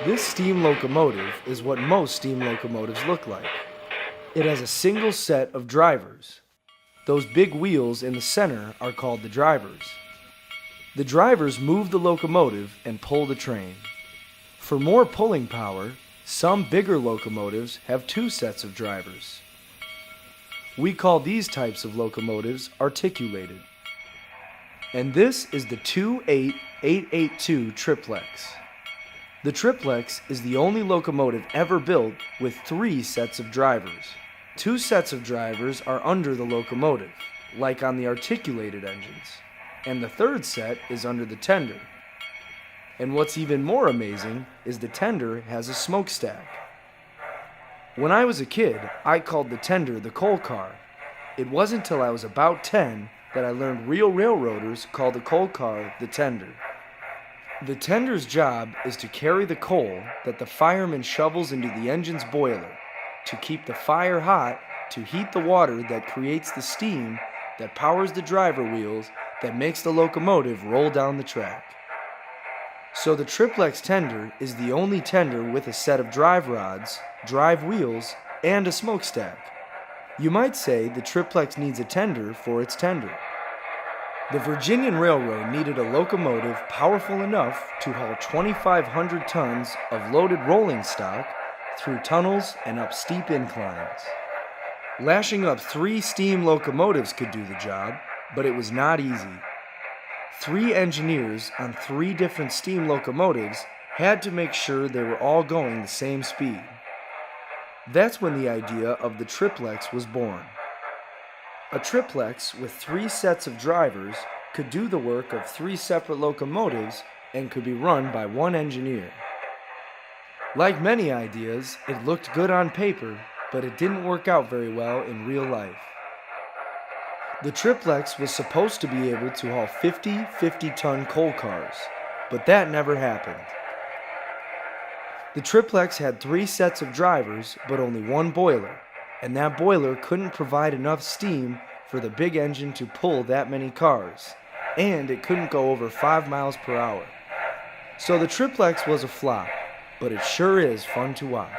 This steam locomotive is what most steam locomotives look like. It has a single set of drivers. Those big wheels in the center are called the drivers. The drivers move the locomotive and pull the train. For more pulling power, some bigger locomotives have two sets of drivers. We call these types of locomotives articulated. And this is the 28882 triplex. The triplex is the only locomotive ever built with three sets of drivers. Two sets of drivers are under the locomotive, like on the articulated engines, and the third set is under the tender. And what's even more amazing is the tender has a smokestack. When I was a kid, I called the tender the coal car. It wasn't till I was about 10 that I learned real railroaders call the coal car the tender. The tender's job is to carry the coal that the fireman shovels into the engine's boiler, to keep the fire hot, to heat the water that creates the steam that powers the driver wheels that makes the locomotive roll down the track. So the triplex tender is the only tender with a set of drive rods, drive wheels, and a smokestack. You might say the triplex needs a tender for its tender. The Virginian Railroad needed a locomotive powerful enough to haul 2,500 tons of loaded rolling stock through tunnels and up steep inclines. Lashing up 3 steam locomotives could do the job, but it was not easy. 3 engineers on 3 different steam locomotives had to make sure they were all going the same speed. That's when the idea of the triplex was born. A triplex with 3 sets of drivers could do the work of 3 separate locomotives and could be run by 1 engineer. Like many ideas, it looked good on paper, but it didn't work out very well in real life. The triplex was supposed to be able to haul 50 50-ton coal cars, but that never happened. The triplex had 3 sets of drivers, but only 1 boiler, and that boiler couldn't provide enough steam for the big engine to pull that many cars, and it couldn't go over 5 miles per hour. So the triplex was a flop, but it sure is fun to watch.